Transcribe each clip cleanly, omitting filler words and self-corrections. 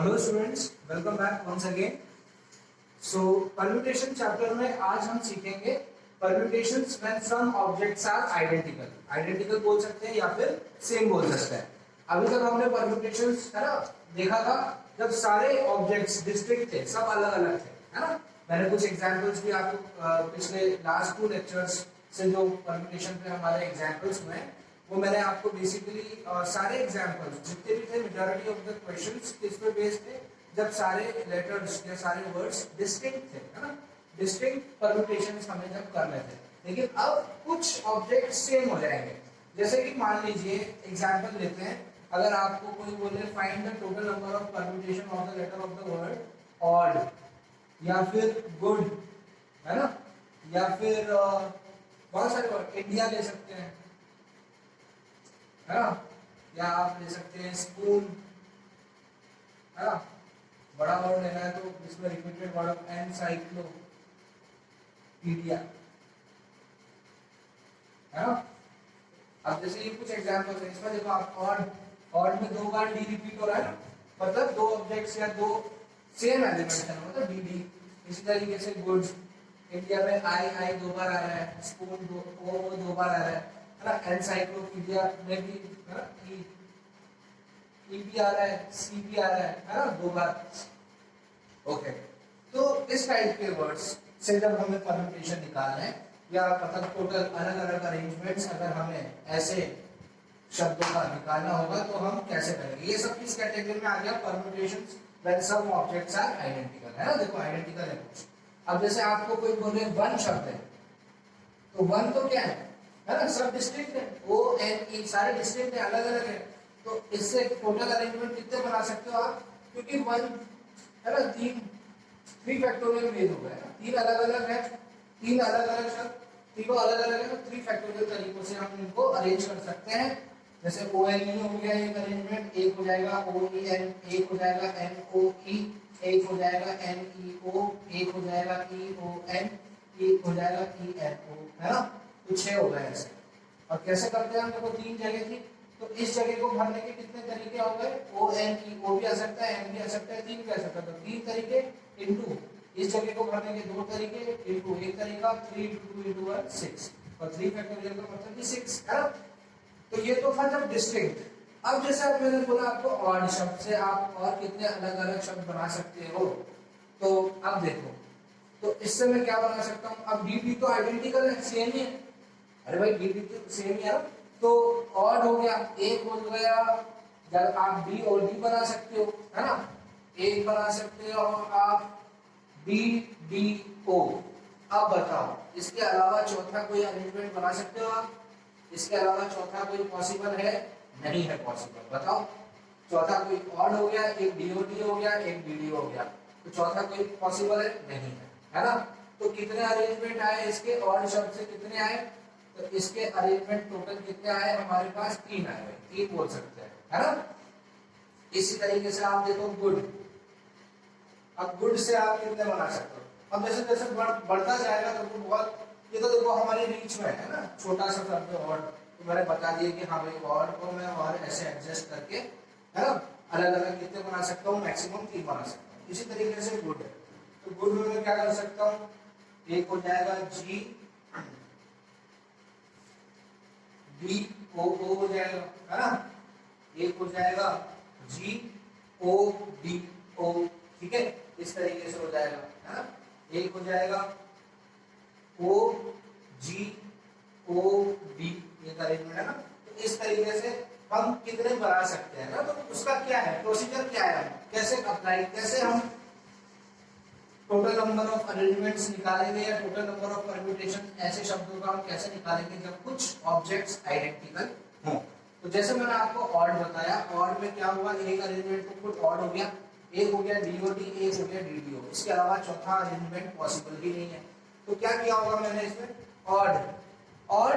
Hello students, welcome back once again. So permutation chapter में आज हम सीखेंगे permutations when some objects are identical. Identical बोल सकते हैं या फिर सेम बोल सकते हैं। अभी तक हमने परम्यूटेशंस है ना देखा था जब सारे ऑब्जेक्ट्स डिस्टिंक्ट थे, सब अलग अलग थे, है ना। मैंने कुछ एग्जांपल्स भी आपको पिछले लास्ट 2 लेक्चर्स से जो परम्यूटेशन पे हमारे एग्जांपल्स हुए वो मैंने आपको बेसिकली सारे एग्जांपल्स जितने भी थे, मेजॉरिटी ऑफ द क्वेश्चंस किस पे बेस्ड थे, जब सारे लेटर्स या सारे वर्ड्स डिस्टिंक्ट थे, है ना। डिस्टिंक्ट परम्यूटेशंस हमें जब करने थे, लेकिन अब कुछ ऑब्जेक्ट सेम हो जाएंगे। जैसे कि मान लीजिए एग्जांपल लेते हैं, अगर आपको कोई बोले find the total number of permutation of the letter of the word odd, या फिर गुड, है ना, या फिर बहुत सारे वर्ड, इंडिया ले सकते हैं, है ना, या आप ले सकते हैं स्पून, है ना। बड़ा वर्ड लेना है तो इसमें रिपीटेड वर्ड ऑफ एनसाइक्लोपीडिया, है ना। अब जैसे ये कुछ एग्जांपल्स हैं, इसमें देखो आप ऑड, ऑड में 2 बार डी रिपीट हो रहा है ना, मतलब 2 ऑब्जेक्ट्स या 2 सेम एलिमेंट्स हैं, मतलब डी डी। इसी तरीके से गुड, इंडिया में आई 2 बार आ रहा है, स्पून 2 बार आ रहा है ना। एनसाइक्लोपीडिया में भी है ना, ई भी आ रहा है, सी भी आ रहा है ना, 2 बार। ओके, तो इस टाइप के वर्ड्स से जब हमें परम्यूटेशन निकालना है या मतलब टोटल अलग अलग अरेंजमेंट्स अगर हमें ऐसे शब्दों का निकालना होगा तो हम कैसे करेंगे। ये सब किस कैटेगरी में आ गया? Permutations when some objects are identical, है ना। देखो आइडेंटिकल है कुछ। अब जैसे आपको कोई बोले वन शब्द है, तो वन तो क्या है ना, सब डिस्टिंक्ट है, ओ एन ई सारे डिस्टिंक्ट है, अलग अलग है। तो इससे टोटल अरेंजमेंट कितने बना सकते हो आप? क्योंकि वन है ना, 3 फैक्टोरियल मेल हो गया है ना, 3 अलग अलग है, 3 अलग अलग शब्द, तीनों अलग अलग है, तो 3 फैक्टोरियल तरीकों से हम इनको अरेंज कर सकते हैं। जैसे ओ एन ई हो गया एक अरेंजमेंट, एक हो जाएगा ओ ई एन, एक हो जाएगा एन ओ ई, एक हो जाएगा एन ई ओ, एक हो जाएगा ई ओ एन, एक हो जाएगा ई एन ओ, है ना। तो 6 हो गए ऐसे। और कैसे करते हैं हम? देखो 3 जगह थी, तो इस जगह को भरने के कितने तरीके हो गए? ओ एन ई, ओ भी आ सकता है, एन भी आ सकता है, 3 भी आ सकता है, तो 3 तरीके इनटू इस जगह को भरने के 2 तरीके इनटू एक तरीका, 3 इंटू 2 इंटू 1 6, और 3 फैक्टोरियल का मतलब कि 6, है ना। तो ये तो था जब डिस्टिंक्ट। अब जैसे अब मैंने बोला आपको ऑड शब्द से आप और कितने अलग अलग शब्द बना सकते हो, तो अब देखो, तो इससे मैं क्या बना सकता हूँ? अब डी डी तो आइडेंटिकल है, सेम ही है। अरे भाई डी डी तो सेम ही है ना, तो ऑड हो गया, एक हो गया, जब आप डी और डी बना सकते हो, है ना, एक बना सकते हो आप डी डी ओ। अब बताओ इसके अलावा चौथा कोई अरेंजमेंट बना सकते हो आप? इसके अलावा चौथा कोई पॉसिबल है? नहीं है पॉसिबल। बताओ, चौथा कोई ऑड हो गया, एक डीओडी हो गया, एक डीडी हो गया, तो चौथा कोई पॉसिबल है? नहीं है ना। तो कितने अरेंजमेंट आए इसके? ऑड शब्द से कितने आए? तो इसके अरेंजमेंट टोटल कितने आए हमारे पास? 3 आए भाई, 3 बोल सकते हैं, है ना। इसी तरीके से आप देखो गुड। अब गुड से आप कितने बना सकते हो? अब जैसे जैसे बढ़ता जाएगा तो बहुत, ये तो देखो हमारी रीच में है ना, छोटा सा शब्द और तो मैंने बता दिया कि हाँ भाई वर्ड को मैं और ऐसे एडजस्ट करके, है ना, अलग अलग कितने बना सकता हूँ? मैक्सिमम 3 बना सकता हूँ। इसी तरीके से गुड है, तो गुड में मैं क्या कर सकता हूँ? एक हो जाएगा जी डी ओ ओ हो जाएगा, है ना, एक हो जाएगा जी ओ डी ओ, ठीक है, इस तरीके से हो जाएगा, है ना। एक हो जाएगा ओ जी ओ डी, ये अरेंजमेंट है ना। तो इस तरीके से हम कितने बना सकते हैं ना, तो उसका क्या है प्रोसीजर, क्या है, कैसे अप्लाई, कैसे हम टोटल नंबर ऑफ अरेंजमेंट्स निकालेंगे या टोटल नंबर ऑफ परम्यूटेशन ऐसे शब्दों का हम कैसे निकालेंगे जब कुछ ऑब्जेक्ट्स आइडेंटिकल हों। तो जैसे मैंने आपको ऑड बताया, ऑड में क्या हुआ? एक अरेंजमेंट तो कुछ ऑड हो गया, एक हो गया डीओडी, एक हो गया डीडीओ, इसके अलावा चौथा अरेंजमेंट पॉसिबल ही नहीं है। तो क्या किया होगा मैंने इसमें? ऑड, ऑड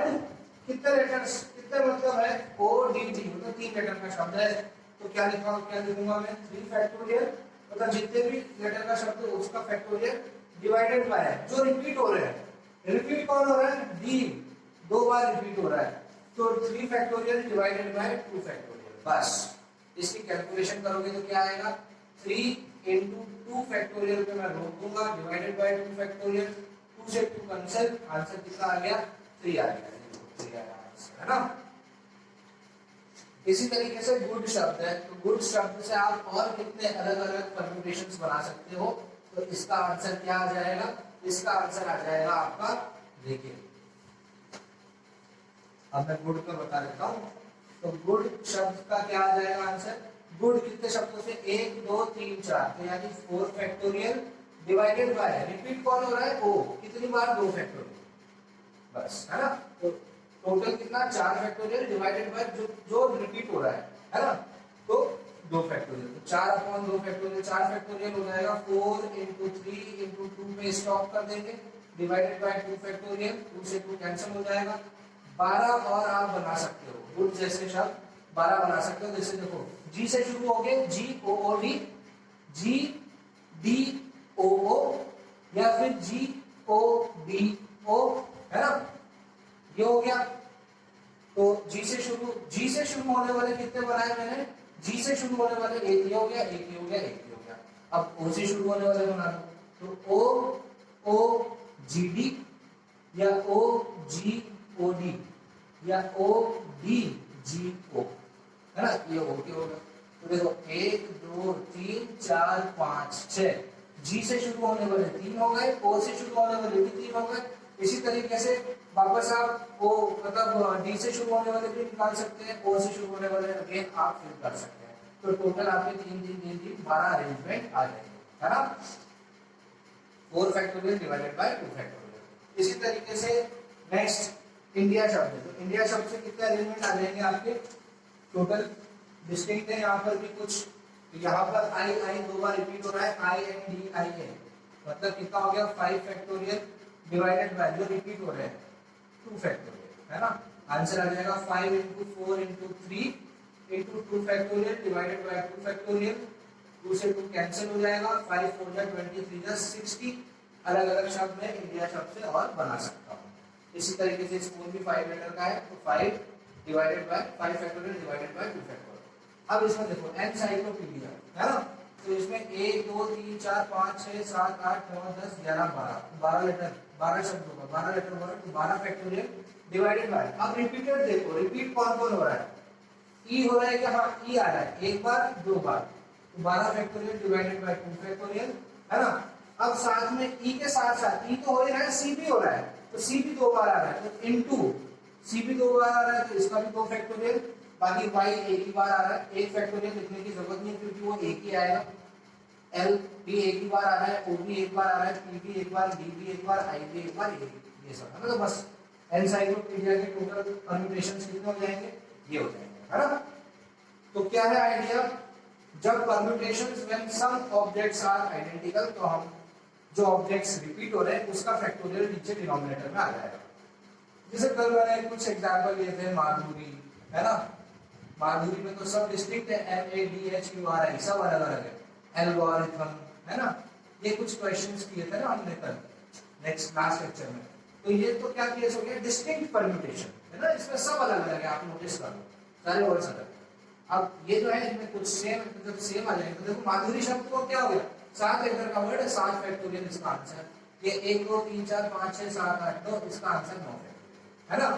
कितने लेटर्स, कितने मतलब है? ओ डी डी, मतलब 3 लेटर का शब्द है, तो क्या लिखा, क्या लिखूंगा मैं? 3 फैक्टोरियल, मतलब जितने भी लेटर का शब्द है उसका फैक्टोरियल डिवाइडेड बाय जो रिपीट हो रहे हैं। रिपीट कौन हो रहा है? डी, 2 बार रिपीट हो रहा है, तो 3 फैक्टोरियल डिवाइडेड बाय 2 फैक्टोरियल, बस। इसकी कैलकुलेशन करोगे तो क्या आएगा? 3 into 2 फैक्टोरियल पे मैं रोक दूंगा, डिवाइडेड बाय 2 फैक्टोरियल, 2 से 2 कैंसिल, आंसर कितना आ गया 3 आ गया, 3 आया आंसर, है ना। इसी तरीके से गुड शब्द है, तो गुड शब्द से आप और कितने अलग अलग परम्यूटेशंस बना सकते हो, तो इसका आंसर क्या आ जाएगा, इसका आंसर आ जाएगा आपका, देखिए अब मैं गुड का बता देता हूं, तो गुड शब्द का क्या आ जाएगा आंसर, गुड कितने शब्दों से 1 2 3 4, तो यानी 4 फैक्टोरियल डिवाइडेड बाय, रिपीट कौन हो रहा है, ओ, कितनी बार 2 फैक्टोरियल, बस, है ना। तो टोटल कितना 4 फैक्टोरियल डिवाइडेड बाय जो जो रिपीट हो रहा है ना, तो 2 फैक्टोरियल, तो 4 अपॉन 2 फैक्टोरियल, 4 फैक्टोरियल हो जाएगा 4 into 3 into 2 पे स्टॉप कर देंगे, डिवाइडेड बाय 2 फैक्टोरियल, 2 से 2 कैंसिल हो जाएगा, 12 और आप बना सकते हो, गुड जैसे शब्द 12 बना सकते हो, जैसे देखो जी से शुरू हो गए, जी ओ O D, G D O ओ, या फिर जी ओ डी ओ, है ना, ये हो गया। तो जी से शुरू होने वाले कितने बनाए मैंने, जी से शुरू होने वाले एक ये हो गया, एक ये हो गया, एक ये हो गया। अब ओ से शुरू होने वाले बना दो, तो ओ ओ जी डी, या ओ जी ओ डी, या ओ डी जी ओ, है ना, ये ओके होगा। तो देखो 1 2 3 4 5 6, जी से शुरू होने वाले 3 हो गए, ओ से शुरू होने वाले भी 3 हो गए। इसी तरीके से वापस आप ओ मतलब डी से शुरू होने वाले भी निकाल सकते हैं, ओ से शुरू होने वाले अगेन आप फिल कर सकते हैं, तो टोटल आपके 3 3 3 3 12 अरेंजमेंट आ जाएंगे, है ना। 4 फैक्टोरियल डिवाइडेड बाय 2 फैक्टोरियल। इसी तरीके से नेक्स्ट इंडिया शब्द है, तो इंडिया शब्द से कितने अरेंजमेंट आ जाएंगे आपके, टोटल डिस्टिंक्ट है यहाँ पर भी कुछ, तो यहाँ पर आई आई 2 बार रिपीट हो रहा है, I N D I N, मतलब कितना हो गया 5 फैक्टोरियल डिवाइडेड बाय जो रिपीट हो रहे हैं 2 फैक्टोरियल, है ना। आंसर आ जाएगा 5 into 4 into 3 into 2 factorial divided bye 2 factorial, 2 से 2 कैंसिल हो जाएगा, 5 4 जा 23 जा 60, अलग अलग शब्द में इंडिया शब्द से और बना सकता हूँ। इसी तरीके से स्पून भी 5 लेटर का है, तो 5 divided by 5 factorial divided bye 2 factorial. अब इसमें देखो एनसाइक्लोपीडिया, है ना, तो इसमें 1 2 3 4 5 6 7 8 9 10 11 12, 12 लेटर, 12 शब्दों का 12 लेटर वर्ड, तो 12 फैक्टोरियल डिवाइडेड बाय, अब रिपीटेड देखो, रिपीट कौन कौन हो रहा है, ई हो रहा है क्या, हाँ ई आ रहा है, एक बार दो बार, तो 12 फैक्टोरियल डिवाइडेड बाय 2 फैक्टोरियल, है ना। अब साथ में ई के साथ साथ ई तो हो ही रहा है, सी भी हो रहा है, तो सी भी 2 बार आ रहा है, तो इनटू सी भी 2 बार आ रहा है, तो इसका भी 2 फैक्टोरियल, बाकी y एक ही बार आ रहा है, एक फैक्टोरियल लिखने की जरूरत नहीं क्योंकि वो एक ही आएगा, l भी एक ही बार आ रहा है, o भी एक बार आ रहा है, p भी एक बार, d भी एक बार, i भी एक बार, ये सब है ना। तो बस एनसाइक्लोपीडिया के टोटल परम्यूटेशंस कितने हो जाएंगे, ये हो जाएंगे, है ना। तो क्या है आइडिया, जब permutations when some objects are identical, तो हम जो ऑब्जेक्ट्स रिपीट हो रहे हैं उसका फैक्टोरियल नीचे डिनोमिनेटर में आ जाएगा। जैसे कल मैंने कुछ एग्जांपल लिए थे, माधुरी, है ना, माधुरी में तो सब डिस्ट्रिक्ट है, MADHURI सब अलग अलग है, एल्गोरिथम, है ना, ये कुछ क्वेश्चंस किए थे ना हमने कल नेक्स्ट लास्ट लेक्चर में, तो ये तो क्या केस हो गया, डिस्टिंक्ट परम्यूटेशन, है ना, इसमें सब अलग अलग है, आप नोटिस कर लो सारे वर्ड्स अलग। अब ये जो है इनमें कुछ सेम, जब सेम आ जाएंगे तो देखो माधुरी शब्द को क्या हो गया, 7 लेटर का वर्ड है, 7 फैक्टोरियल इसका आंसर, ये 1 2 3 4 5 6 7 8 9, इसका आंसर 9 है ना।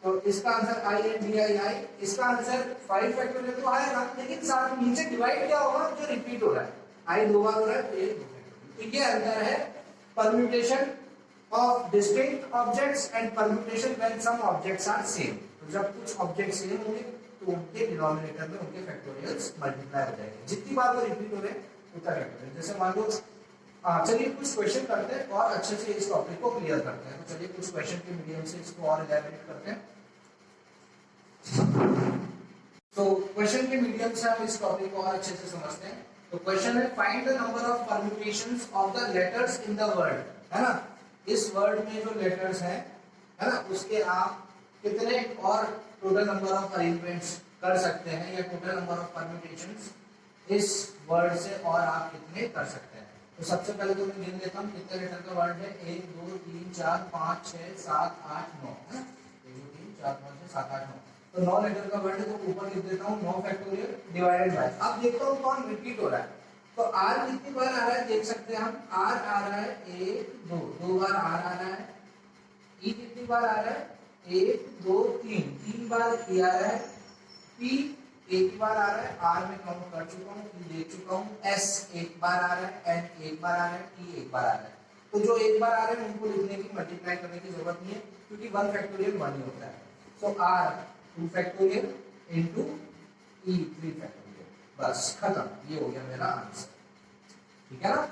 तो इसका आंसर INDII, इसका आंसर 5 फैक्टोरियल तो आएगा, लेकिन साथ नीचे डिवाइड क्या होगा, जो रिपीट हो रहा है, I 2 बार हो रहा है, तो ये 2 फैक्टोरियल। तो ये अंतर है permutation of distinct objects and permutation when some objects are same. तो जब कुछ ऑब्जेक्ट सेम होंगे तो उनके डिनोमिनेटर में उनके फैक्टोरियल्स मल्टीप्लाई हो जाएंगे, जितनी बार वो रिपीट हो रहे हैं उतना फैक्टोरियल। जैसे मान लो चलिए कुछ क्वेश्चन करते हैं और अच्छे से इस टॉपिक को क्लियर करते हैं, तो चलिए कुछ क्वेश्चन के मीडियम से इसको और इलैबोरेट करते हैं। तो क्वेश्चन के मीडियम से हम इस टॉपिक को और अच्छे से समझते हैं। तो क्वेश्चन है find the number of permutations of the letters in the word, है ना, इस वर्ड में जो लेटर्स हैं, है ना, उसके आप कितने और टोटल नंबर ऑफ अरेंजमेंट्स कर सकते हैं, या टोटल नंबर ऑफ परम्यूटेशंस इस वर्ड से और आप कितने कर सकते हैं। तो सबसे पहले तो मैं गिन लेता हूँ कितने लेटर का वर्ड है, 1 2 3 4 5 6 7 8 9, 1 2 3 4 5 6 7 8 9, तो 9 लेटर का वर्ड है, तो ऊपर लिख देता हूँ 9 फैक्टोरियल डिवाइडेड बाय, अब देखता हूँ कौन रिपीट हो रहा है, तो आर कितनी बार आ रहा है देख सकते हैं हम, आर आ रहा है एक दो, दो बार आर आ रहा है। ई कितनी बार आ रहा है, एक दो तीन, तीन बार ई आ रहा है। पी एक ही बार आ रहा है, आर में काउंट कर चुका हूँ, पी देख चुका हूँ। एस एक बार आ रहा है, एन एक बार आ रहा है, टी एक बार आ रहा है। तो जो एक बार आ रहे हैं उनको लिखने की, मल्टीप्लाई करने की जरूरत नहीं है, क्योंकि 1 फैक्टोरियल 1 ही होता है। So are 2 factorial into E 3 factorial, बस खत्म, ये हो गया मेरा आंसर। ठीक है ना।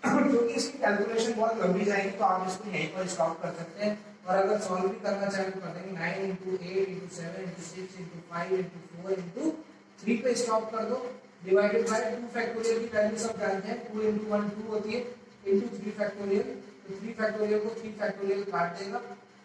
क्योंकि इसकी कैलकुलेशन बहुत लंबी जाएगी तो आप इसको यहीं पर स्टॉप कर सकते हैं, और अगर सॉल्व भी करना चाहें तो कर देंगे 9 into 8 into 7 into 6 into 5 into 4 into 3 पे स्टॉप कर दो, डिवाइडेड बाय 2 फैक्टोरियल की वैल्यू सब जानते हैं, 2 इंटू 1 2 होती है, इंटू 3 फैक्टोरियल, तो 3 फैक्टोरियल को 3 फैक्टोरियल काट देगा,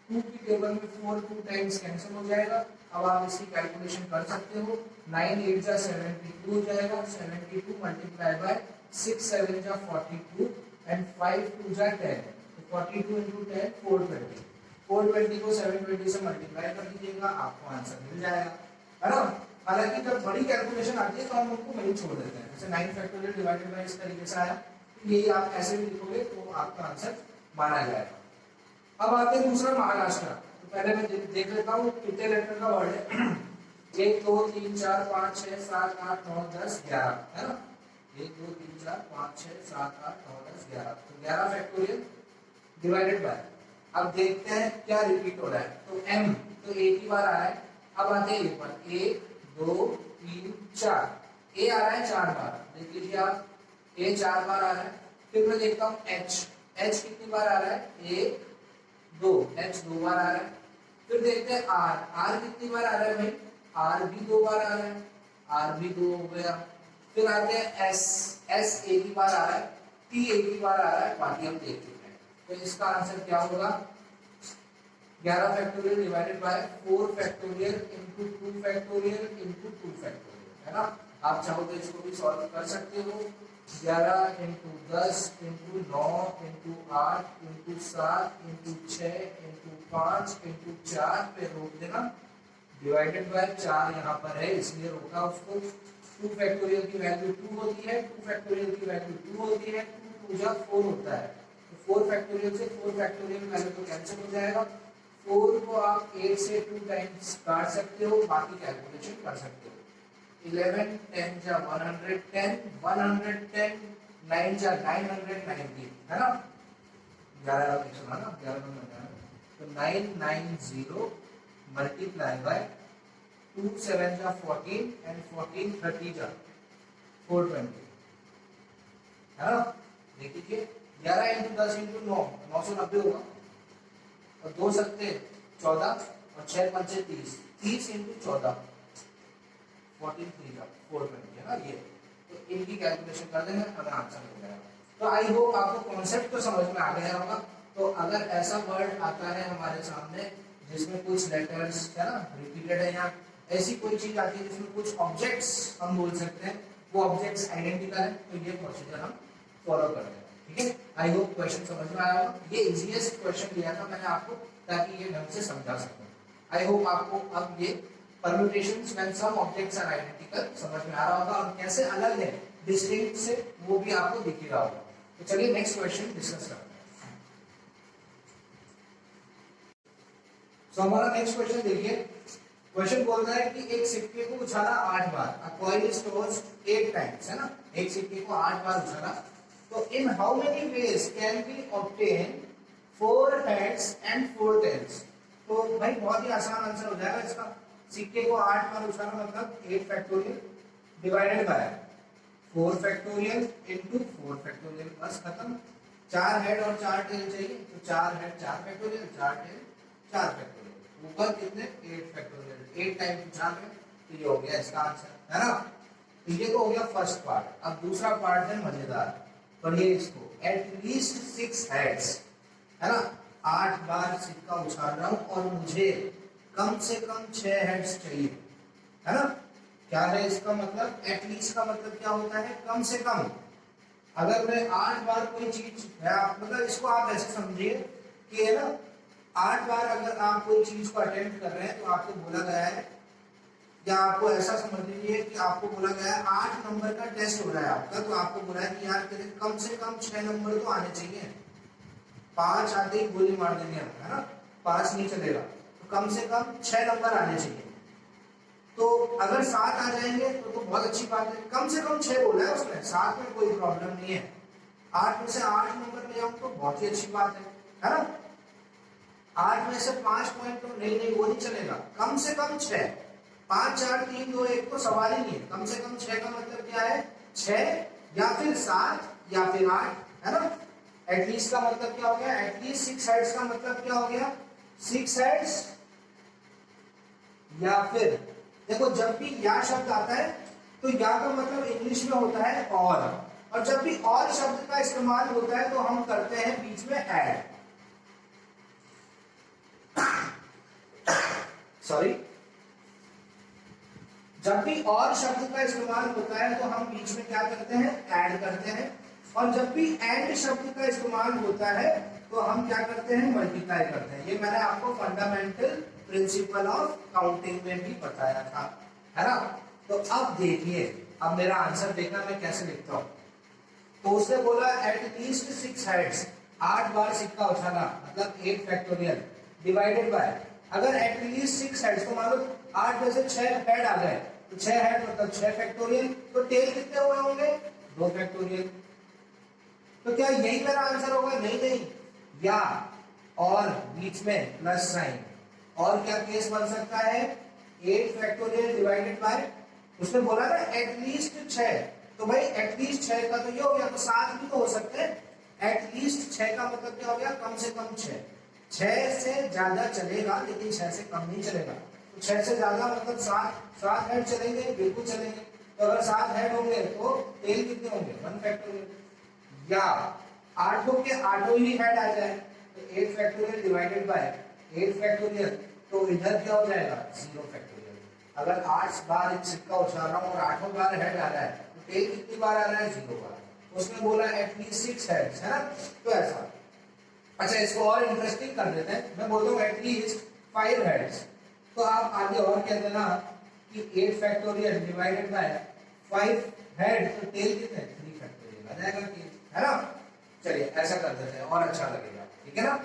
2 की टेबल में 4 2 टाइम्स कैंसिल हो जाएगा। अब आप इसकी कैलकुलेशन कर सकते हो, 9 8 जा 72 हो जाएगा, 72 मल्टीप्लाई बाय 6 7 जा 42 एंड 5 2 जा 10, तो 42 into 10 420, 420 को 720 से मल्टीप्लाई कर दीजिएगा, आपको आंसर मिल जाएगा, है ना। हालांकि जब बड़ी कैलकुलेशन आती है तो हम उनको वहीं छोड़ देते हैं, जैसे 9 फैक्टोरियल डिवाइडेड बाय इस तरीके से आया, यही आप ऐसे भी लिखोगे तो आपका आंसर माना जाएगा। अब आते हैं दूसरा महाराष्ट्र, तो पहले मैं देख लेता हूँ कितने लेटर का वर्ड है। 1 2 3 4 5 6 7 8 9 10 11, है ना। 1 2 3 4 5 6 7 8 9 10 11, तो 11 फैक्टोरियल डिवाइडेड बाय, अब देखते हैं क्या रिपीट हो रहा है। तो m तो एक ही बार आ रहा है, अब आते हैं एक बार, 1 2 3 4, a आ रहा है 4 बार, देख लीजिए आप, a 4 बार आ रहा है। फिर मैं देखता हूँ h कितनी बार आ रहा है, 1 2, h 2 बार आ रहा है। फिर देखते हैं r कितनी बार आ रहा है भाई, r भी 2 बार आ रहा है, r भी 2 हो गया। फिर आते हैं s एक ही बार आ रहा है, t एक ही बार आ रहा है, बाकी हम देख चुके हैं। तो इसका आंसर क्या होगा, 11 factorial divided bye 4 factorial into 2 factorial into 2 factorial, है ना। आप चाहो तो इसको भी सॉल्व कर सकते हो, 11 into 10 into 9 into 8 into 7 into 6 into 5 into 4 पे रोक देना, डिवाइडेड बाय 4 यहाँ पर है इसलिए रोका उसको। 2 फैक्टोरियल की वैल्यू 2 होती है, 2 फैक्टोरियल की वैल्यू 2 होती है, 2 2 जा 4 होता है, तो 4 फैक्टोरियल से 4 फैक्टोरियल वैल्यू तो कैंसिल हो जाएगा। 4 को आप 8 से 2 टाइम्स काट सकते हो, बाकी कैलकुलेशन कर सकते हो। 11 10 जा 110, 110 9 जा 990, है ना। 11 का फ्रैक्शन है ना, 11 में 11, तो 990 मल्टीप्लाई बाय 2 7 जा 14 एंड 14 30 जा 420, है ना। देखिए 11 इंटू 10 इंटू 9 990 होगा, और 2 सत्ते 14 और 6 पंचे 30, 30 इंटू 14 14 3 जा 420, है ना ये। तो इनकी कैलकुलेशन कर देंगे, हमें आंसर मिल जाएगा। तो आई होप आपको कॉन्सेप्ट तो समझ में आ गया होगा। तो अगर ऐसा वर्ड आता है हमारे सामने जिसमें कुछ लेटर्स, है ना, रिपीटेड है, या ऐसी कोई चीज आती है जिसमें कुछ ऑब्जेक्ट्स हम बोल सकते हैं, वो ऑब्जेक्ट्स आइडेंटिकल है, तो ये प्रोसीजर हम फॉलो करते हैं। ठीक है, आई होप क्वेश्चन समझ में आया होगा। ये इजीएस्ट क्वेश्चन दिया था मैंने आपको ताकि ये ढंग से समझा सकूं। आई होप आपको अब ये permutations when some objects are identical समझ में आ रहा होगा, और कैसे अलग है डिस्टिंक्ट से वो भी आपको दिख ही रहा होगा। तो चलिए नेक्स्ट क्वेश्चन डिस्कस करते हैं। तो हमारा नेक्स्ट क्वेश्चन देखिए, क्वेश्चन बोलता है कि एक सिक्के को उछाला 8 बार, a coin is tossed 8 times, है ना। एक सिक्के को 8 बार उछाला, तो in how many ways can be obtain 4 heads and 4 tails. तो भाई बहुत ही आसान आंसर हो जाएगा इसका। सिक्के को 8 बार उछाला मतलब 8 factorial divided bye 4 factorial into 4 factorial, बस खत्म। 4 हेड और 4 टेल चाहिए, तो 4 हेड 4 फैक्टोरियल, 4 टेल 4 फैक्टोरियल, ऊपर कितने 8 फैक्टोरियल, 8 टाइम्स उछाल रहे, तो ये हो गया इसका आंसर, है ना। तो ये तो हो गया फर्स्ट पार्ट। अब दूसरा पार्ट है मजेदार, पढ़िए इसको। एटलीस्ट 6 हेड्स, है ना, 8 बार सिक्का उछाल रहा हूं और मुझे कम से कम 6 हेड्स चाहिए, है ना। क्या है इसका मतलब, एटलीस्ट का मतलब क्या होता है, कम से कम। अगर मैं 8 बार कोई चीज, मतलब इसको आप ऐसे समझिए कि है ना, 8 बार अगर आप कोई चीज को अटेम्प्ट कर रहे हैं तो आपको बोला गया है क्या आपको ऐसा समझ लीजिए कि आपको बोला गया है 8 नंबर का टेस्ट हो रहा है आपका, तो आपको बोला है कि यार तेरे कम से कम 6 नंबर तो आने चाहिए। 5 आते ही गोली मार देंगे हम, है ना, 5 नहीं चलेगा, तो कम से कम 6 नंबर आने चाहिए। तो अगर 7 आ जाएंगे तो बहुत अच्छी बात है, कम से कम 6 बोला है उसने, 7 में कोई प्रॉब्लम नहीं है। 8 में से 8 नंबर ले आऊं तो बहुत ही अच्छी बात है ना। 8 में से 5 पॉइंट तो नहीं, वो नहीं चलेगा, कम से कम 6। 5 4 3 2 1 तो सवाल ही नहीं है, कम से कम 6 का मतलब क्या है, 6 या फिर 7 या फिर 8, है ना। एटलीस्ट का मतलब क्या हो गया, एटलीस्ट 6 हेड्स का मतलब क्या हो गया, 6 हेड्स। या फिर देखो जब भी या शब्द आता है तो या का मतलब इंग्लिश में होता है और जब भी और शब्द का इस्तेमाल होता है तो हम करते हैं बीच में ऐड। सॉरी, जब भी और शब्द का इस्तेमाल होता है तो हम बीच में क्या करते हैं, ऐड करते हैं। और जब भी एंड शब्द का इस्तेमाल होता है तो हम क्या करते हैं, मल्टीप्लाई करते हैं। ये मैंने आपको फंडामेंटल प्रिंसिपल ऑफ काउंटिंग में भी बताया था, है ना। तो अब देखिए, अब मेरा आंसर देखना मैं कैसे लिखता हूं। तो उसने बोला एट लीस्ट 6 हेड्स, 8 बार सिक्का उछाला, मतलब 8 फैक्टोरियल डिवाइडेड बाय, अगर एट लीस्ट 6 हेड्स तो मान लो 8 में से 6 हेड आ गए, तो 6 हेड मतलब 6 फैक्टोरियल, तो टेल कितने हुए होंगे, 2 फैक्टोरियल। तो क्या यही मेरा आंसर होगा, नहीं नहीं, या और बीच में प्लस साइन, और क्या केस बन सकता है, 8 फैक्टोरियल डिवाइडेड बाय, उसने बोला ना एटलीस्ट 6, तो भाई एटलीस्ट 6 का तो ये हो गया, तो 7 भी तो हो सकते हैं। एटलीस्ट 6 का मतलब क्या हो गया, कम से कम 6, 6 से ज्यादा चलेगा लेकिन 6 से कम नहीं चलेगा। तो 6 से ज्यादा मतलब 7 हेड चलेंगे, बिल्कुल चलेंगे। तो अगर 7 हेड होंगे तो टेल कितने होंगे, 1 फैक्टोरियल। या 8 के 8 ही हेड आ जाए, तो 8 फैक्टोरियल डिवाइडेड बाय 8 फैक्टोरियल, तो इधर क्या हो जाएगा, 0 फैक्टोरियल। अगर 8 बार एक सिक्का उछाल रहा हूं और 8 बार हेड आ रहा है, तो टेल कितनी बार आ रहा है, 0 बार। उसने बोला एटलीस्ट 6 हेड्स, है ना, तो ऐसा। अच्छा, इसको और इंटरेस्टिंग कर देते हैं, मैं बोलता हूँ एटलीस्ट 5 हेड्स, तो आप आगे और कह देना कि 8 फैक्टोरियल डिवाइडेड बाय 5 हेड, तो टेल कितने, 3 फैक्टोरियल आ जाएगा, है ना। चलिए ऐसा कर देते हैं और अच्छा लगेगा, ठीक है ना।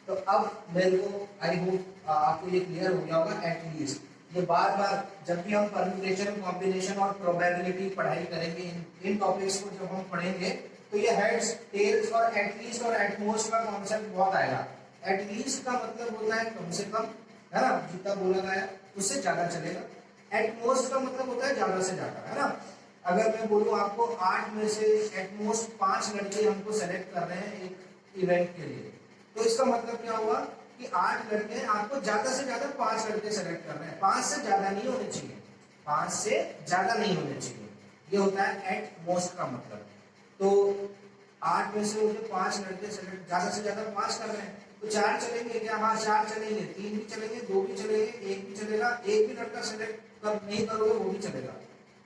तो अब मेरे को आई होप आपको ये क्लियर हो गया होगा। एटलीस्ट ये बार बार जब भी हम परम्यूटेशन, कॉम्बिनेशन और प्रोबेबिलिटी पढ़ाई करेंगे, इन टॉपिक्स को जब हम पढ़ेंगे तो ये हेड्स, टेल्स और एटलीस्ट और एटमोस्ट का कॉन्सेप्ट बहुत आएगा। एटलीस्ट का मतलब होता है कम से कम, है ना, जितना बोला गया उससे ज्यादा चलेगा। एटमोस्ट का मतलब होता है ज्यादा से ज्यादा, है ना। अगर मैं बोलूं आपको 8 में से एटमोस्ट 5 लड़के हमको सेलेक्ट कर रहे हैं एक इवेंट के लिए, तो इसका मतलब क्या हुआ कि 8 लड़के, आपको ज्यादा से ज्यादा 5 लड़के सेलेक्ट कर रहे हैं, 5 से ज्यादा नहीं होने चाहिए, 5 से ज्यादा नहीं होने चाहिए, ये होता है एटमोस्ट का मतलब। तो 8 में से मुझे 5 लड़के सेलेक्ट, ज्यादा से ज्यादा 5 कर रहे हैं, तो 4 चलेंगे क्या, हाँ 4 चलेंगे, 3 भी चलेंगे, 2 भी चलेंगे, 1 भी चलेगा, एक भी लड़का सेलेक्ट कर नहीं करोगे वो भी चलेगा,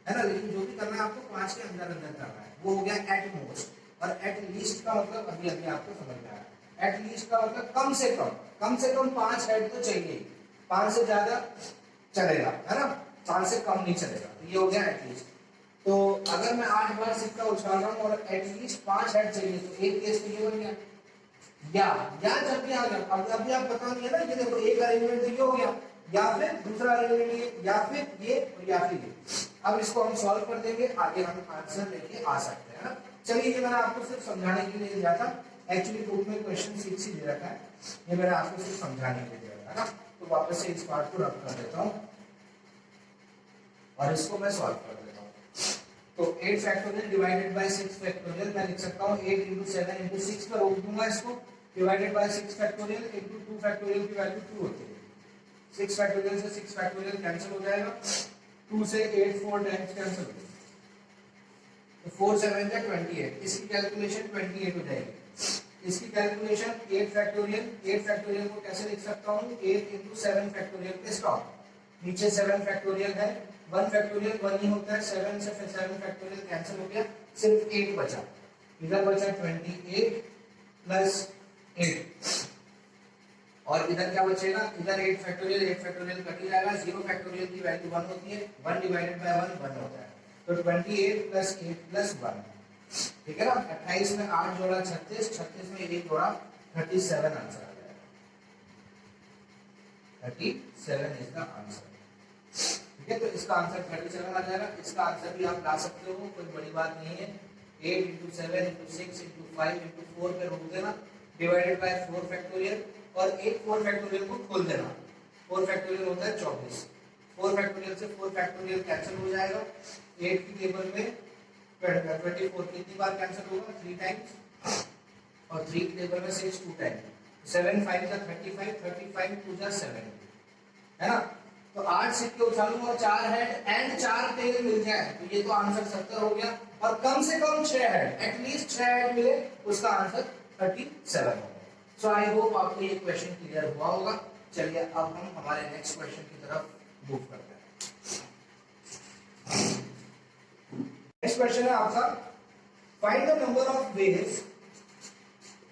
है ना। लेकिन जो भी करना है आपको 5 के अंदर अंदर करना है, वो हो गया एट मोस्ट। और एट लीस्ट का मतलब अभी अभी आपको समझ में आया। एट लीस्ट का मतलब कम से कम 5 हेड तो चाहिए, 5 से ज्यादा चलेगा, है ना, 5 से कम नहीं चलेगा, तो ये हो गया एट लीस्ट। तो अगर मैं 8 बार सिक्का उछाल रहा हूँ और एट लीस्ट 5 हेड चाहिए, तो एक केस तो ये बन गया। या जब भी आ गया, अब अभी आप पता नहीं है ना, ये देखो एक अरेंजमेंट तो ये हो गया, या फिर दूसरा अरेंजमेंट, या फिर ये और या फिर ये। अब इसको हम सॉल्व कर देंगे, आगे हम आंसर लेके आ सकते हैं ना। चलिए, ये मैंने आपको सिर्फ समझाने के लिए दिया था, एक्चुअली बुक में क्वेश्चन सीक्स ही दे रखा है, ये मैंने आपको सिर्फ समझाने के लिए दिया था ना। तो वापस से इस पार्ट को रख कर देता हूँ और इसको मैं सॉल्व कर देता हूँ। तो 8 फैक्टोरियल डिवाइडेड बाय 6 फैक्टोरियल, मैं लिख सकता हूँ 8 × 7 × 6 पर रोक दूंगा इसको, डिवाइडेड बाय 6 फैक्टोरियल × 2 फैक्टोरियल की वैल्यू 2 होती है। 6 फैक्टोरियल से 6 फैक्टोरियल कैंसिल हो जाएगा, 2 से 8 4 टाइम्स कैंसिल हो जाएगा, तो 4 7 का 28, इसकी कैलकुलेशन 28 हो जाएगी। इसकी कैलकुलेशन 8 फैक्टोरियल को कैसे लिख सकता हूँ, 8 × 7 फैक्टोरियल पे स्टॉप, नीचे 7 फैक्टोरियल है, 1 फैक्टोरियल 1 ही होता है, 7 से 7 फैक्टोरियल कैंसिल हो गया, सिर्फ 8 बचा, इधर बचा 28 प्लस 8, और इधर क्या बचेगा, इधर 8 फैक्टोरियल कट ही जाएगा, 0 फैक्टोरियल की वैल्यू 1 होती है, 1 डिवाइडेड बाय 1 होता है, तो 28 प्लस 8 प्लस 1, ठीक है ना। 28 में 8 जोड़ा 36, 36 में 1 जोड़ा 37 आंसर आ जाएगा, 37 इज द आंसर, ठीक है। तो इसका आंसर 37 आ जाएगा। इसका आंसर भी आप ला सकते हो, कोई बड़ी बात नहीं है। 8 × 7 × 6 × 5 × 4 पे रोक देना, डिवाइडेड बाय 4 फैक्टोरियल, और एक 4 फैक्टोरियल को खोल देना। 4 फैक्टोरियल होता है 24, 4 फैक्टोरियल से 4 फैक्टोरियल कैंसिल हो जाएगा। 8 की टेबल में 24 कितनी बार कैंसिल होगा, 3 टाइम्स, और 3 की टेबल में 6 2 टाइम्स, 7 5 का 35, 35 2 जा 7, है ना। तो 8 सिक्के उछालूं और 4 हेड एंड 4 टेल मिल जाए तो ये तो आंसर 70 हो गया, और कम से कम 6 हेड, एटलीस्ट 6 हेड मिले, उसका आंसर 37 हो गया। सो आई होप आपको ये क्वेश्चन क्लियर हुआ होगा। चलिए अब हम हमारे नेक्स्ट क्वेश्चन की तरफ मूव करते हैं। नेक्स्ट क्वेश्चन है आपका, find the number of ways,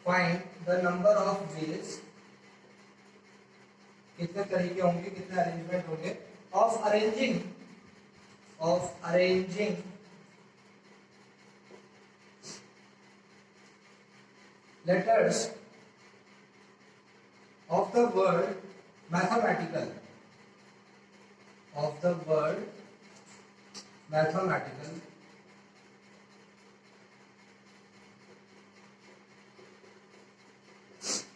find the number of ways, कितने तरीके होंगे, कितने अरेंजमेंट होंगे, of arranging letters of the word mathematical, of the word mathematical,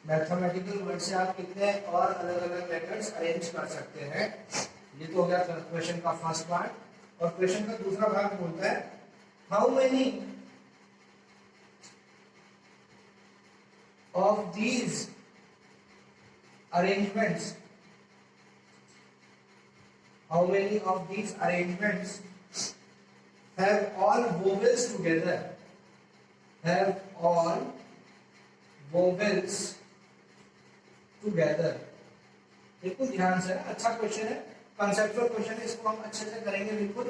mathematical word से आप कितने और अलग अलग लेटर्स अरेंज कर सकते हैं। ये तो हो गया क्वेश्चन का फर्स्ट पार्ट। और क्वेश्चन का दूसरा भाग बोलता है, how many of these arrangements, how many of these arrangements have all vowels together, have all vowels together। बिल्कुल ध्यान से, अच्छा क्वेश्चन है, कंसेप्चुअल क्वेश्चन है, इसको हम अच्छे से करेंगे बिल्कुल,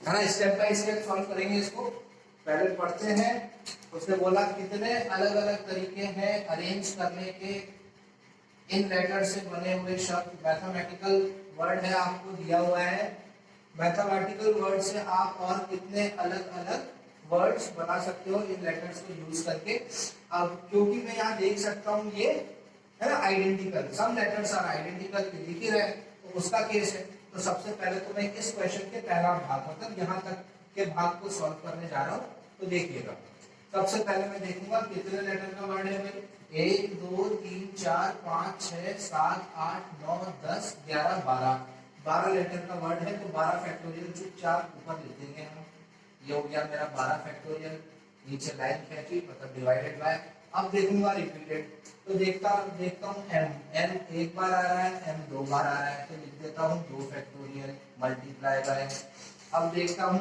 है ना। स्टेप बाय स्टेप सॉल्व करेंगे इसको। पहले पढ़ते हैं, उसने बोला कितने अलग अलग तरीके हैं अरेंज करने के, इन लेटर से बने हुए शब्द, मैथमेटिकल वर्ड है आपको दिया हुआ है, मैथमेटिकल वर्ड से आप और कितने अलग अलग वर्ड्स बना सकते हो इन लेटर्स को यूज करके। अब क्योंकि मैं यहाँ देख सकता हूँ ये है ना identical, some letters are identical, लिख ही रहे, तो उसका केस है। तो सबसे पहले तो मैं इस क्वेश्चन के पहला भाग, मतलब यहाँ तक के भाग को सॉल्व करने जा रहा हूँ, तो देखिएगा। सबसे पहले मैं देखूंगा कितने लेटर का वर्ड है भाई, 1 2 3 4 5 6 7 8 9 10 11 12 लेटर का वर्ड है, तो 12 फैक्टोरियल चुपचाप ऊपर लिख देंगे हम। ये हो गया मेरा 12 फैक्टोरियल, नीचे लाइन खींची मतलब डिवाइडेड बाय। अब देखूंगा रिपीटेड, तो देखता हूँ m एक बार आ रहा है, m 2 बार आ रहा है, तो लिख देता हूँ 2 फैक्टोरियल मल्टीप्लाई बाय। अब देखता हूँ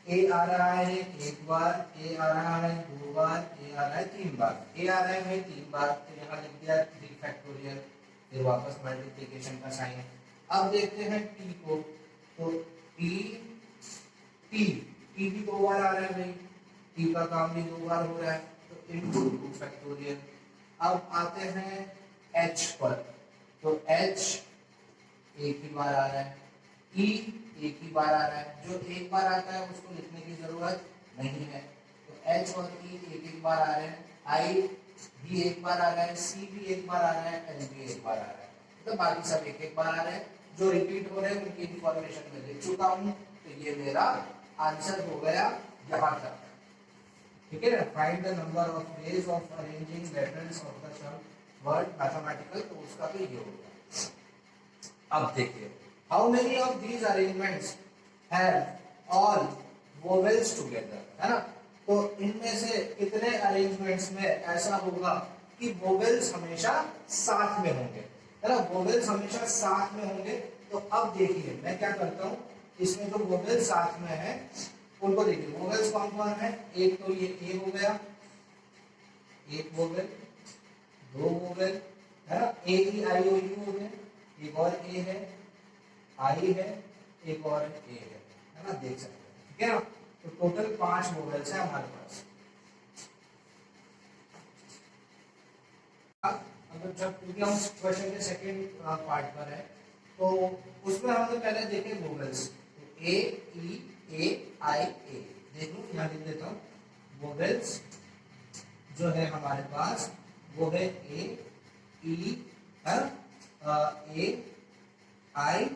a आ रहा है एक बार, a आ रहा है 2 बार, a आ रहा है 3 बार, a आ रहा है भाई 3 बार, तो यहाँ लिख दिया 3 फैक्टोरियल, फिर वापस मल्टीप्लिकेशन का साइन। अब देखते हैं t को, तो t भी 2 बार आ रहा है भाई, t का काम भी 2 बार हो रहा है, तो इनटू 2 फैक्टोरियल। अब आते हैं h पर, तो h एक ही बार आ रहा है, e एक ही बार आ रहा है, जो एक बार आता है उसको लिखने की जरूरत नहीं है, तो h और e एक एक बार आ रहे हैं, i भी एक बार आ रहा है, c भी एक बार आ रहा है, l भी एक बार आ रहा है, तो बाकी सब एक एक बार आ रहे हैं। जो रिपीट हो रहे हैं उनकी इंफॉर्मेशन में लिख चुका हूं, तो ये मेरा आंसर हो गया यहाँ तक, ठीक है ना। Find the number of ways of arranging letters of the शब्द वर्ड मैथमेटिकल, तो उसका भी ये हो गया। अब देखिए, how many of these arrangements have all vowels together, है ना। तो इनमें से कितने अरेंजमेंट्स में ऐसा होगा कि वोवेल्स हमेशा साथ में होंगे, है ना, वोवेल्स हमेशा साथ में होंगे। तो अब देखिए मैं क्या करता हूँ, इसमें जो वोवेल्स साथ में है उनको देखिए, वोवेल्स कौन कौन है, एक तो ये ए हो गया, एक वोवेल, 2 वोवेल, है ना, ए ई आई ओ यू हो गए, एक और ए है, आई है, एक और ए है ना, देख सकते हैं, ठीक है ना। तो टोटल 5 वोवेल्स है हमारे पास। अब जब क्योंकि हम क्वेश्चन के सेकंड पार्ट पर है, तो उसमें हमने पहले देखे वोवेल्स, ए ई ए आई ए। देखो यहाँ लिख देता हूँ, वोवेल्स जो है हमारे पास वो है ए ई ए आई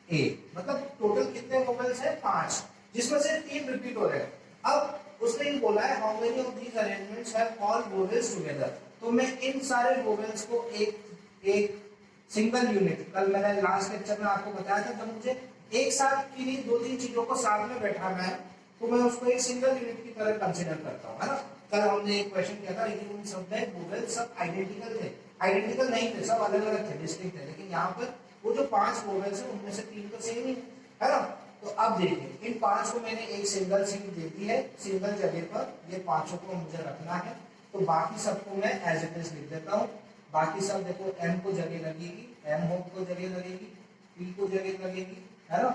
ए, मतलब टोटल कितने वोवेल्स है 5, जिसमें से 3 रिपीट हो रहे हैं। अब उसने ये बोला है how many of these arrangements have all vowels together, तो मैं इन सारे वोवेल्स को एक सिंगल यूनिट, कल मैंने लास्ट लेक्चर में आपको बताया था, जब मुझे एक साथ किन्हीं 2-3 चीजों को साथ में बैठाना है तो मैं उसको एक सिंगल यूनिट की तरह कंसीडर करता हूँ, है ना। कल हमने एक क्वेश्चन किया था, लेकिन उन सब में वोवेल्स सब आइडेंटिकल थे, आइडेंटिकल नहीं थे, सब अलग अलग थे, डिस्टिंक्ट थे, लेकिन यहाँ पर वो जो 5 वोवेल्स है उनमें से 3 तो सेम ही है ना। तो अब देखिए इन 5 को मैंने एक सिंगल सीट दे दी है, सिंगल जगह पर ये 5 को मुझे रखना है, तो बाकी सबको मैं एज इट इज लिख देता हूँ। बाकी सब देखो m को जगह लगेगी, m होप को जगह लगेगी, p को जगह लगेगी, है ना,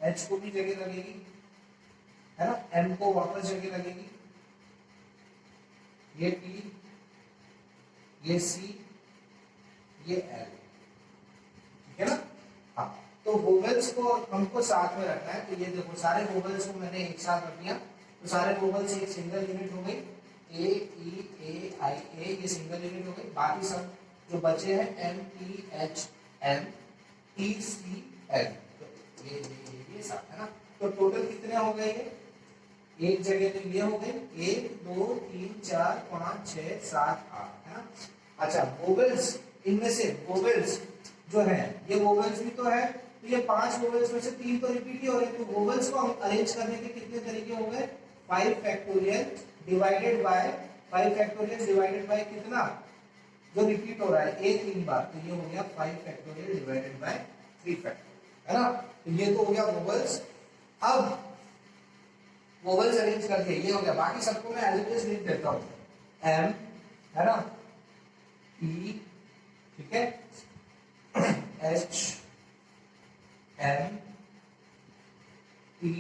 h को भी जगह लगेगी, है ना, m को वापस जगह लगेगी, ये t, ये c, ये l, ठीक है ना। हाँ, तो वोवेल्स को हमको साथ में रखना है, तो ये देखो सारे वोवेल्स को मैंने एक साथ रख दिया, तो सारे वोवेल्स एक सिंगल यूनिट हो गई, ए ई ए आई ए, ये सिंगल यूनिट हो गई। बाकी सब जो बचे हैं M T H M T C L, तो ये सब है ना। तो टोटल कितने हो गए ये, एक जगह तो ये हो गए 1 2 3 4 5 6 7 8, है ना। अच्छा वोवेल्स, इनमें से वोवेल्स जो है ये वोवेल्स भी तो है, तो ये 5 वोवेल्स में से 3 तो रिपीट ही हो रहे हैं, तो वोवेल्स को हम अरेंज करने के कितने तरीके हो गए, 5 factorial divided bye 5 factorial divided bye कितना, जो रिपीट हो रहा है ए 3 बार, तो ये हो गया 5 फैक्टोरियल डिवाइडेड बाय 3 फैक्टोरियल, है ना। तो ये तो हो गया वोवेल्स। अब वोवेल्स अरेंज करके ये हो गया, बाकी सबको मैं एज इट इज लिख देता हूँ, एम, है ना, ई, ठीक है, H M T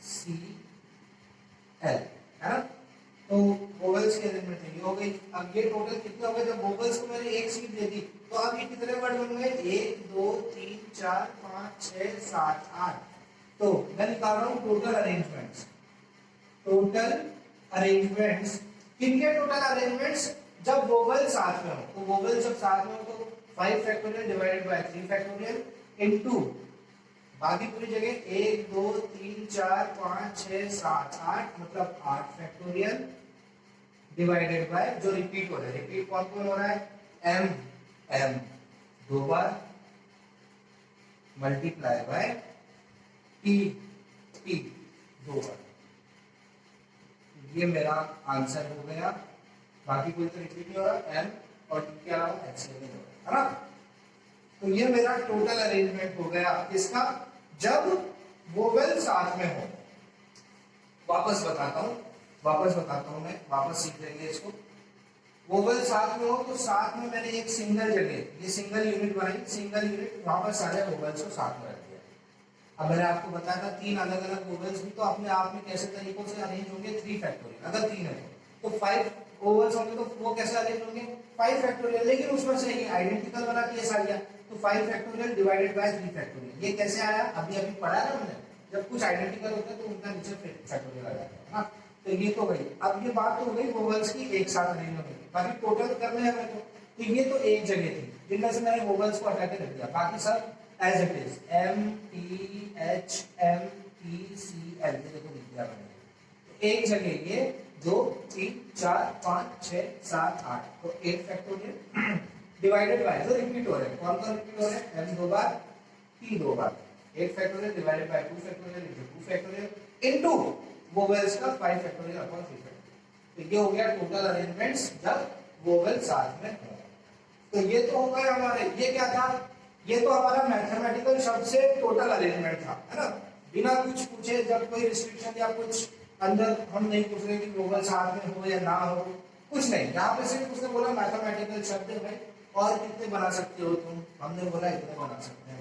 C L, है ना। तो वोवेल्स की अरेंजमेंट ये हो गई। अब ये टोटल कितने हो गए, जब वोवेल्स को मैंने एक सीट दे दी, तो अब ये कितने वर्ड बन गए, 1 2 3 4 5 6 7 8। तो मैं निकाल रहा हूँ टोटल अरेंजमेंट्स, टोटल अरेंजमेंट्स किनके टोटल अरेंजमेंट्स, जब वोवेल साथ में हो, तो वोवेल जब साथ में हो तो 5 factorial divided bye 3 factorial into बाकी पूरी जगह 1 2 3 4 5 6 7 8, मतलब 8 फैक्टोरियल डिवाइडेड बाय जो रिपीट हो रहा है, रिपीट कौन कौन हो रहा है, m m 2 bar multiply by t t 2 बार, ये मेरा आंसर हो गया। बाकी कोई तो रिपीट नहीं हो रहा, m और t के अलावा h नहीं हो रहा, है ना। तो ये मेरा टोटल अरेंजमेंट हो गया किसका, जब वोवेल साथ में हो। वापस बताता हूं मैं, वापस सीख लेंगे इसको। वोवेल साथ में हो तो साथ में मैंने एक सिंगल जगह, ये सिंगल यूनिट बनाई, सिंगल यूनिट वहां पर सारे वोवेल्स को साथ में रख दिया। अब मैंने आपको बताया था 3 अलग अलग वोवेल्स भी तो अपने आप में कैसे तरीकों से अरेंज होंगे, 3 फैक्टोरियल, अगर 3 है तो 5 वोवेल्स होंगे तो वो कैसे अरेंज होंगे, 5 फैक्टोरियल, लेकिन उसमें से ये आइडेंटिकल वाला केस आ गया, तो 5 फैक्टोरियल डिवाइडेड बाय 3 फैक्टोरियल। ये कैसे आया, अभी अभी पढ़ा ना हमने, जब कुछ आइडेंटिकल होता है तो उनका नीचे फैक्टोरियल आ जाता है ना। तो ये तो गई, अब ये बात तो हो गई वोवेल्स की एक साथ अरेंज होने की। बाकी टोटल करने हैं मेरे को, तो ये तो एक जगह थी जिनमें से मैंने वोवेल्स को हटा के रख दिया, बाकी सब as it is, m t h m t c l, ये देखो लिख दिया मैंने। तो एक जगह ये 2 3 4 5 6 7 8, तो 8 फैक्टोरियल डिवाइडेड बाय जो रिपीट हो रहे हैं, कौन कौन रिपीट हो रहे हैं, m 2 बार t 2 बार, 8 factorial divided bye 2 factorial into 2 factorial into vowels का 5 फैक्टोरियल अपॉन 3 फैक्टोरियल। तो ये हो गया टोटल अरेंजमेंट्स जब वोवेल साथ में हो। तो ये तो हो गया हमारे, ये क्या था, ये तो हमारा मैथमेटिकल शब्द से टोटल अरेंजमेंट था, है ना, बिना कुछ पूछे, जब कोई रिस्ट्रिक्शन या कुछ अंदर हम नहीं पूछ रहे कि वोवेल साथ में हो या ना हो, कुछ नहीं, यहाँ पे सिर्फ उसने बोला मैथमेटिकल शब्द है और कितने बना सकते हो तुम, हमने बोला इतने बना सकते हैं।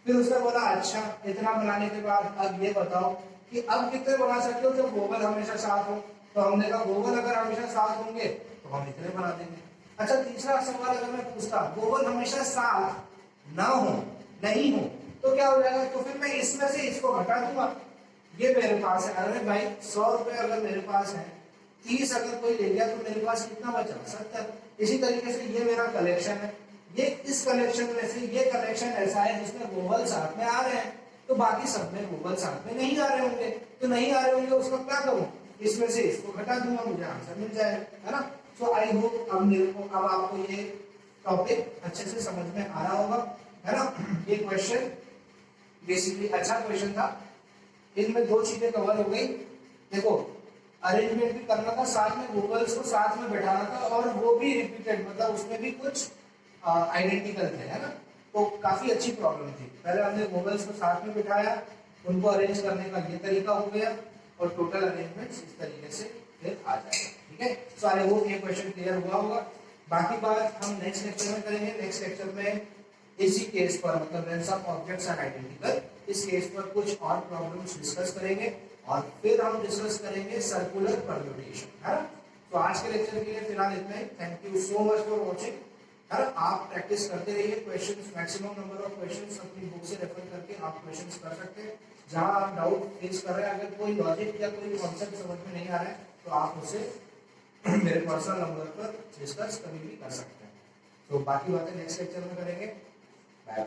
फिर उसने बोला अच्छा इतना बनाने के बाद अब ये बताओ कि अब कितने बना सकते हो जब वोवेल हमेशा साथ हो, तो हमने कहा वोवेल अगर हमेशा साथ होंगे तो हम इतने बना देंगे। अच्छा तीसरा सवाल अगर मैं पूछता वोवल हमेशा साथ ना हो नहीं हो तो क्या हो जाएगा, तो फिर मैं इसमें से इसको घटा दूंगा। ये मेरे पास है, अरे भाई 100 रुपए अगर मेरे पास है, 30 अगर कोई ले गया तो मेरे पास कितना बचा, 70। इसी तरीके से ये मेरा कलेक्शन है, ये इस कलेक्शन में से ये कलेक्शन ऐसा है जिसमें वोवल साथ में आ रहे हैं, तो बाकी सब में वोवल साथ में नहीं आ रहे होंगे, तो नहीं आ रहे होंगे उसका क्या करूं, इसमें से इसको घटा दूंगा, मुझे आंसर मिल जाएगा, है ना। सो आई होप अब आपको ये टॉपिक अच्छे से समझ में आ रहा होगा, है ना। ये क्वेश्चन बेसिकली अच्छा क्वेश्चन था, इनमें दो चीजें कवर हो गई। देखो अरेंजमेंट भी करना था, साथ में वोवल्स को साथ में बैठाना था, और वो भी रिपीटेड, मतलब उसमें भी कुछ आइडेंटिकल थे, है ना। तो काफी अच्छी प्रॉब्लम थी। पहले हमने वोवल्स को साथ में बिठाया, उनको अरेंज करने का ये तरीका हो गया, और टोटल अरेंजमेंट इस तरीके से फिर आ जाएगा, ठीक है। सो आई होप ये क्वेश्चन क्लियर हुआ होगा। बाकी बात हम नेक्स्ट लेक्चर में करेंगे। नेक्स्ट लेक्चर में इसी केस पर, मतलब when some objects are identical, इस केस पर कुछ और प्रॉब्लम्स डिस्कस करेंगे, और फिर हम डिस्कस करेंगे सर्कुलर परम्यूटेशन, है ना। तो आज के लेक्चर के लिए फिलहाल इतना ही। Thank you so much for watching, है ना। आप प्रैक्टिस करते रहिए, questions maximum number of questions अपनी बुक से रेफर करके आप क्वेश्चंस कर सकते हैं। जहां आप डाउट फेस कर रहे हैं, अगर कोई लॉजिक या कोई कॉन्सेप्ट समझ में नहीं आ रहा है, तो आप उसे मेरे पर्सनल नंबर पर डिस्कस कभी भी कर सकते हैं। तो बाकी बातें नेक्स्ट लेक्चर में करेंगे। बाय।